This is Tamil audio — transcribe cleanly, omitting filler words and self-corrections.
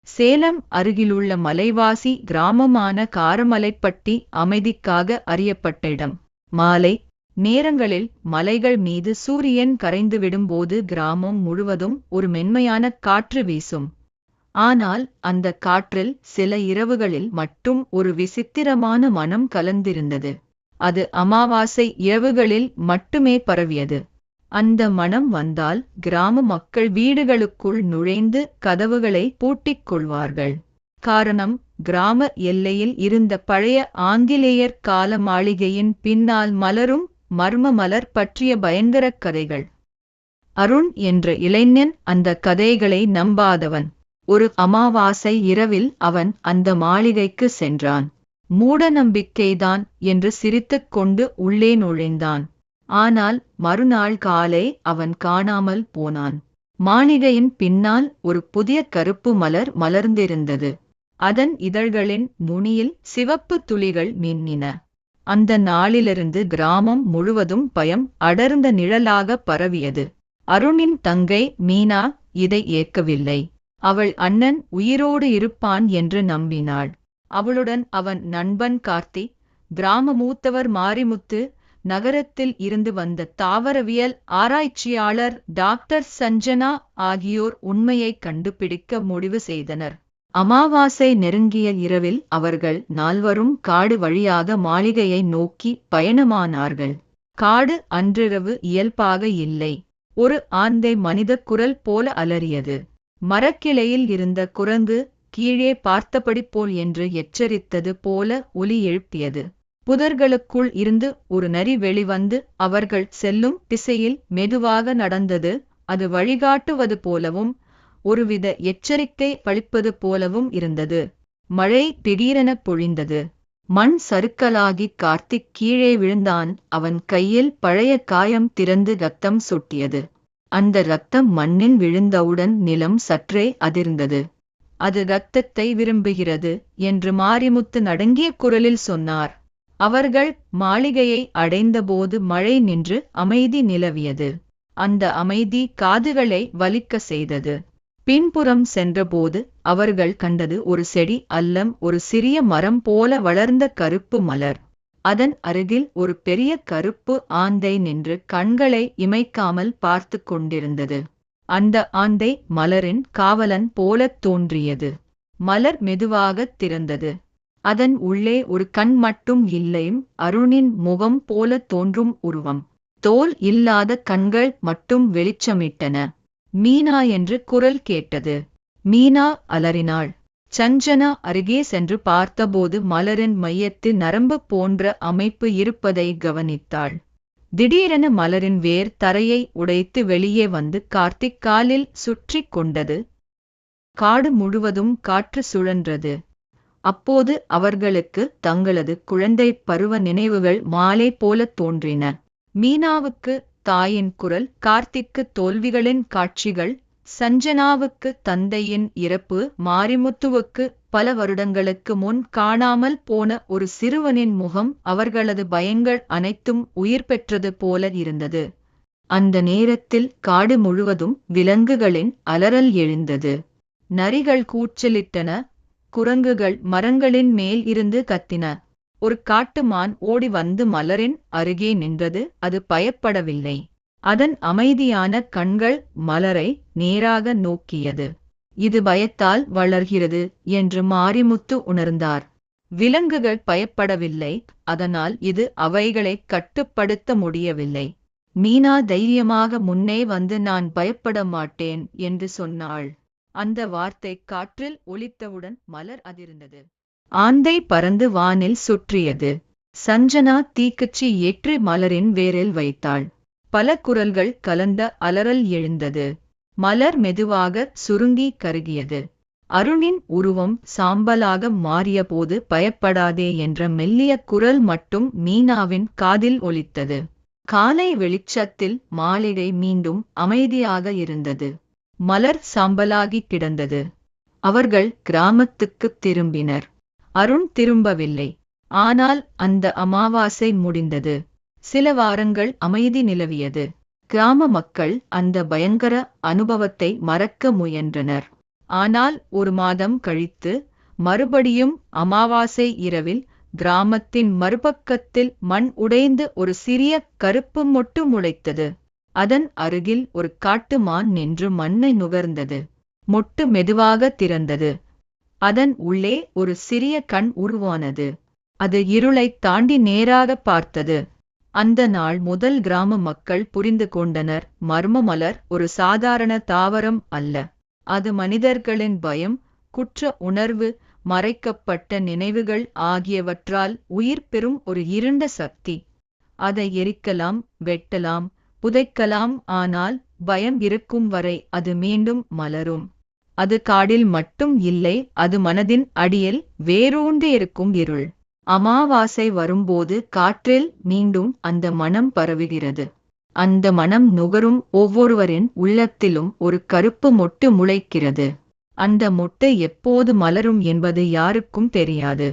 சேலம் அருகிலுள்ள மலைவாசி கிராமமான காரமலைப்பட்டி அமைதிக்காக அறியப்பட்ட இடம். மாலை நேரங்களில் மலைகள் மீது சூரியன் கரைந்துவிடும்போது கிராமம் முழுவதும் ஒரு மென்மையான காற்று வீசும். ஆனால் அந்த காற்றில் சில இரவுகளில் மட்டும் ஒரு விசித்திரமான மனம் கலந்திருந்தது. அது அமாவாசை இரவுகளில் மட்டுமே பரவியது. அந்த மனம் வந்தால் கிராம மக்கள் வீடுகளுக்குள் நுழைந்து கதவுகளை பூட்டிக் கொள்வார்கள். காரணம், கிராம எல்லையில் இருந்த பழைய ஆங்கிலேயர் கால மாளிகையின் பின்னால் மலரும் மர்ம மலர் பற்றிய பயங்கர கதைகள். அருண் என்ற இளைஞன் அந்த கதைகளை நம்பாதவன். ஒரு அமாவாசை இரவில் அவன் அந்த மாளிகைக்கு சென்றான். மூட நம்பிக்கைதான் என்று சிரித்துக் கொண்டு உள்ளே நுழைந்தான். ஆனால் மறுநாள் காலை அவன் காணாமல் போனான். மாளிகையின் பின்னால் ஒரு புதிய கருப்பு மலர் மலர்ந்திருந்தது. அதன் இதழ்களின் நுனியில் சிவப்பு துளிகள் மின்னின. அந்த நாளிலிருந்து கிராமம் முழுவதும் பயம் அடர்ந்த நிழலாக பரவியது. அருணின் தங்கை மீனா இதை ஏற்கவில்லை. அவள் அண்ணன் உயிரோடு இருப்பான் என்று நம்பினாள். அவளுடன் அவன் நண்பன் கார்த்தி, கிராம மூத்தவர் மாரிமுத்து, நகரத்தில் இருந்து வந்த தாவரவியல் ஆராய்ச்சியாளர் டாக்டர் சஞ்சனா ஆகியோர் உண்மையை கண்டுபிடிக்க முடிவு செய்தனர். அமாவாசை நெருங்கிய இரவில் அவர்கள் நால்வரும் காடு வழியாக மாளிகையை நோக்கி பயணமானார்கள். காடு அன்றிரவு இயல்பாக இல்லை. ஒரு ஆந்தை மனித குரல் போல அலறியது. மரக்கிளையில் இருந்த குரங்கு கீழே பார்த்தபடி போல் என்று எச்சரித்தது போல ஒலி எழுப்பியது. புதர்களுக்குள் இருந்து ஒரு நரி வெளிவந்து அவர்கள் செல்லும் திசையில் மெதுவாக நடந்தது. அது வழிகாட்டுவது போலவும் ஒருவித எச்சரிக்கை பளிப்பது போலவும் இருந்தது. மழை திடீரென பொழிந்தது. மண் சறுக்கலாகி கார்த்திக் கீழே விழுந்தான். அவன் கையில் பழைய காயம் திறந்து இரத்தம் சொட்டியது. அந்த இரத்தம் மண்ணில் விழுந்தவுடன் நிலம் சற்றே அதிர்ந்தது. அது இரத்தத்தை விரும்புகிறது என்று மாரிமுத்து நடுங்கிய குரலில் சொன்னார். அவர்கள் மாளிகையை அடைந்தபோது மழை நின்று அமைதி நிலவியது. அந்த அமைதி காதுகளை வலிக்க செய்தது. பின்புறம் சென்றபோது அவர்கள் கண்டது ஒரு செடி அல்லம், ஒரு சிறிய மரம் போல வளர்ந்த கருப்பு மலர். அதன் அருகில் ஒரு பெரிய கருப்பு ஆந்தை நின்று கண்களை இமைக்காமல் பார்த்து கொண்டிருந்தது. அந்த ஆந்தை மலரின் காவலன் போலத் தோன்றியது. மலர் மெதுவாகத் திறந்தது. அதன் உள்ளே ஒரு கண் மட்டும் இல்லை, அருணின் முகம் போல தோன்றும் உருவம். தோல் இல்லாத கண்கள் மட்டும் வெளிச்சமிட்டன. மீனா என்று குரல் கேட்டது. மீனா அலறினாள். சஞ்சனா அருகே சென்று பார்த்தபோது மலரின் மையத்தில் நரம்பு போன்ற அமைப்பு இருப்பதை கவனித்தாள். திடீரென மலரின் வேர் தரையை உடைத்து வெளியே வந்து கார்த்திக் காலில் சுற்றி கொண்டது. காடு முழுவதும் காற்று சுழன்றது. அப்போது அவர்களுக்கு தங்களது குழந்தை பருவ நினைவுகள் மாலை போல தோன்றின. மீனாவுக்கு தாயின் குரல், கார்த்திக்கு தோல்விகளின் காட்சிகள், சஞ்சனாவுக்கு தந்தையின் இறப்பு, மாரிமுத்துவுக்கு பல வருடங்களுக்கு முன் காணாமல் போன ஒரு சிறுவனின் முகம். அவர்களது பயங்கள் அனைத்தும் உயிர் பெற்றது போல இருந்தது. அந்த நேரத்தில் காடு முழுவதும் விலங்குகளின் அலறல் எழுந்தது. நரிகள் கூச்சலிட்டன. குரங்குகள் மரங்களின் மேல் இருந்து கத்தின. ஒரு காட்டுமான் ஓடி வந்து மலரின் அருகே நின்றது. அது பயப்படவில்லை. அதன் அமைதியான கண்கள் மலரை நேராக நோக்கியது. இது பயத்தால் வளர்கிறது என்று மாரிமுத்து உணர்ந்தார். விலங்குகள் பயப்படவில்லை, அதனால் இது அவைகளை கட்டுப்படுத்த முடியவில்லை. மீனா தைரியமாக முன்னே வந்து நான் பயப்பட மாட்டேன் என்று சொன்னாள். அந்த வார்த்தை காற்றில் ஒலித்தவுடன் மலர் அதிர்ந்தது. ஆந்தை பறந்து வானில் சுற்றியது. சஞ்சனா தீக்குச்சி ஏற்றி மலரின் வேரில் வைத்தாள். பல குரல்கள் கலந்த அலறல் எழுந்தது. மலர் மெதுவாக சுருங்கி கருகியது. அருணின் உருவம் சாம்பலாக மாறியபோது பயப்படாதே என்ற மெல்லிய குரல் மட்டும் மீனாவின் காதில் ஒலித்தது. காலை வெளிச்சத்தில் மாளிகை மீண்டும் அமைதியாக இருந்தது. மலர் சாம்பலாகி கிடந்தது. அவர்கள் கிராமத்துக்குத் திரும்பினர். அருண் திரும்பவில்லை. ஆனால் அந்த அமாவாசை முடிந்தது. சில வாரங்கள் அமைதி நிலவியது. கிராம மக்கள் அந்த பயங்கர அனுபவத்தை மறக்க முயன்றனர். ஆனால் ஒரு மாதம் கழித்து மறுபடியும் அமாவாசை இரவில் கிராமத்தின் மறுபக்கத்தில் மண் உடைந்து ஒரு சிறிய கருப்பு மொட்டு முளைத்தது. அதன் அருகில் ஒரு காட்டு மான் நின்று மண்ணை நுகர்ந்தது. மொட்டு மெதுவாக திறந்தது. அதன் உள்ளே ஒரு சிறிய கண் உருவானது. அது இருளைத் தாண்டி நேராக பார்த்தது. அந்த நாள் முதல் கிராம மக்கள் புரிந்து கொண்டனர், மர்ம மலர் ஒரு சாதாரண தாவரம் அல்ல. அது மனிதர்களின் பயம், குற்ற உணர்வு, மறைக்கப்பட்ட நினைவுகள் ஆகியவற்றால் உயிர் பெறும் ஒரு இருண்ட சக்தி. அதை எரிக்கலாம், வெட்டலாம், புதைக்கலாம், ஆனால் பயம் இருக்கும் வரை அது மீண்டும் மலரும். அது காடில் மட்டும் இல்லை, அது மனதின் அடியில் வேரூன்றியிருக்கும் இருள். அமாவாசை வரும்போது காற்றில் மீண்டும் அந்த மனம் பரவுகிறது. அந்த மனம் நுகரும் ஒவ்வொருவரின் உள்ளத்திலும் ஒரு கருப்பு மொட்டு முளைக்கிறது. அந்த மொட்டு எப்போது மலரும் என்பது யாருக்கும் தெரியாது.